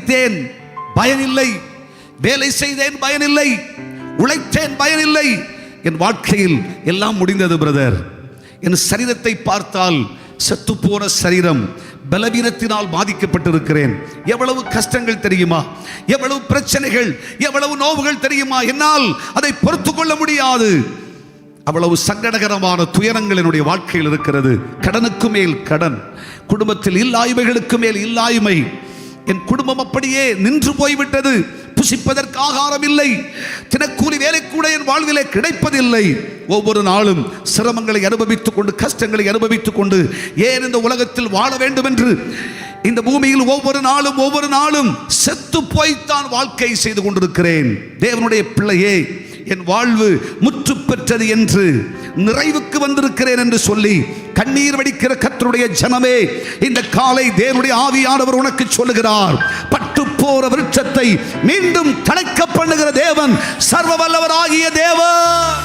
படித்தேன் பயனில்லை, வேலை செய்தேன் பயனில்லை, உழைத்தேன் பயனில்லை, என் வாழ்க்கையில் எல்லாம் முடிந்தது பிரதர். என் சரீரத்தை பார்த்தால் செத்து போன சரீரம், பலவீனத்தினால் பாதிக்கப்பட்டிருக்கிறேன். எவ்வளவு கஷ்டங்கள் தெரியுமா, எவ்வளவு பிரச்சனைகள், எவ்வளவு நோவுகள் தெரியுமா, என்னால் அதை பொறுத்து கொள்ள முடியாது. அவ்வளவு சங்கடகரமான துயரங்கள் என்னுடைய வாழ்க்கையில் இருக்கிறது. கடனுக்கு மேல் கடன், குடும்பத்தில் இல்லாய்மைகளுக்கு மேல் இல்லாய்மை. என் குடும்பம் அப்படியே நின்று போய்விட்டது. புசிப்பதற்கு ஆகாரம் இல்லை, தினக்கூலி வேலை கூட என் வாழ்விலே கிடைப்பதில்லை. ஒவ்வொரு நாளும் சிரமங்களை அனுபவித்துக் கொண்டு, கஷ்டங்களை அனுபவித்துக் கொண்டு, ஏன் இந்த உலகத்தில் வாழ வேண்டும் என்று இந்த பூமியில் ஒவ்வொரு நாளும் செத்து போய்த்தான் வாழ்க்கை செய்து கொண்டிருக்கிறேன். தேவனுடைய பிள்ளையே, என் வாழ்வு முற்று பெற்றது என்று, நிறைவுக்கு வந்திருக்கிறேன் என்று சொல்லி கண்ணீர் வடிக்கிற கர்த்தருடைய ஜனமே, இந்த காலை தேவனுடைய ஆவியானவர் உனக்கு சொல்லுகிறார், பட்டு போற விருட்சத்தை மீண்டும் தழைக்க பண்ணுகிற தேவன் சர்வ வல்லவராகிய தேவன்.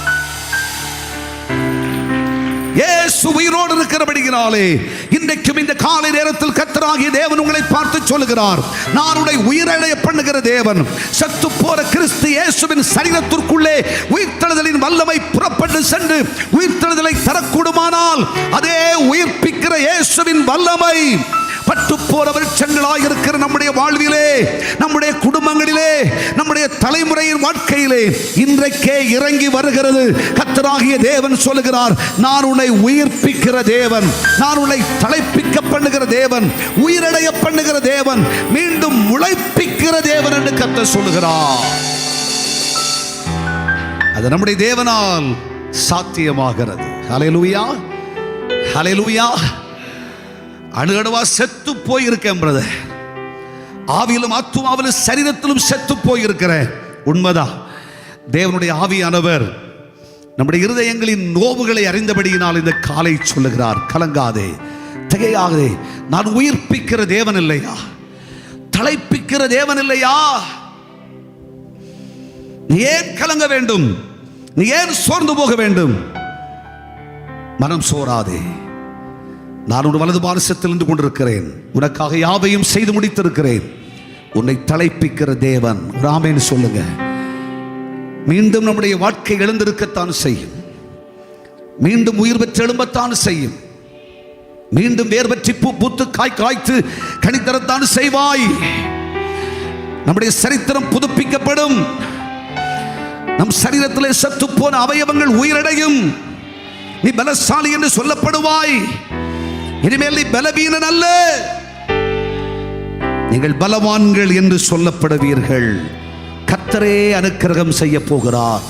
இயேசு உயிரோடு இருக்கிறபடியினாலே இன்றைக்கும் இந்த காலை நேரத்தில் கர்த்தராகிய தேவன் உங்களை பார்த்து சொல்லுகிறார், நான் உன்னை உயிரடைய பண்ணுகிற தேவன். சத்து போற கிறிஸ்து இயேசுவின் சரீரத்திற்குள்ளே உயிர்த்தெழுதலின் வல்லமை புறப்பட்டு சென்று உயிர்த்தெழுதலை தரக்கூடுமானால், அதே உயிர்ப்பிக்கிற இயேசுவின் வல்லமை பட்டு போற விருட்சங்களாக இருக்கிற நம்முடைய வாழ்விலே, நம்முடைய குடும்பங்களிலே, நம்முடைய தலைமுறையின் வாழ்க்கையிலே இன்றைக்கே இறங்கி வருகிறது. கர்த்தராகிய தேவன் சொல்லுகிறார், நான் உன்னை உயிர்ப்பிக்கிற தேவன், நான் உன்னை தலைப்பிக்க பண்ணுகிற தேவன், உயிரடைய பண்ணுகிற தேவன், மீண்டும் முளைப்பிக்கிற தேவன் என்று கர்த்தர் சொல்லுகிறார். அது நம்முடைய தேவனால் சாத்தியமாகிறது. ஹல்லேலூயா, ஹல்லேலூயா. அணுகணுவா செத்து போயிருக்கேன் பிரதர், ஆவியிலும் ஆத்துமாவிலும் சரீரத்திலும் செத்து போயிருக்கிறேன். உண்மைதான். தேவனுடைய ஆவியானவர் நம்முடைய இருதயங்களின் நோவுகளை அறிந்தபடியினால் இந்த காலை சொல்லுகிறார், கலங்காதே, திகையாதே. நான் உயிர்ப்பிக்கிற தேவன் இல்லையா, தலைப்பிக்கிற தேவன் இல்லையா? நீ ஏன் கலங்க வேண்டும்? நீ ஏன் சோர்ந்து போக வேண்டும்? மனம் சோராதே. நான் உன் வலது பாரசத்தில் நின்று கொண்டிருக்கிறேன், உனக்காக யாவையும் செய்து முடித்திருக்கிறேன். உன்னை தலைப்பிக்கிற தேவன். ஆமென் சொல்லுங்க. மீண்டும் நம்முடைய வாழ்க்கை எழுந்திருக்கத்தான் செய்யும், மீண்டும் உயிர் பெற்று எழும்பத்தான் செய்யும், மீண்டும் வேர் பற்றி பூ பூத்து காய் காய்த்து கனித்தரத்தான் செய்வாய். நம்முடைய சரித்திரம் புதுப்பிக்கப்படும். நம் சரீரத்திலே சத்து போன அவயவங்கள் உயிரடையும். நீ பலசாலி என்று சொல்லப்படுவாய். இனிமேல் நீ பலவீனன் அல்ல, நீங்கள் பலவான்கள் என்று சொல்லப்படுவீர்கள். கர்த்தரே அனுக்கிரகம் செய்ய போகிறார்.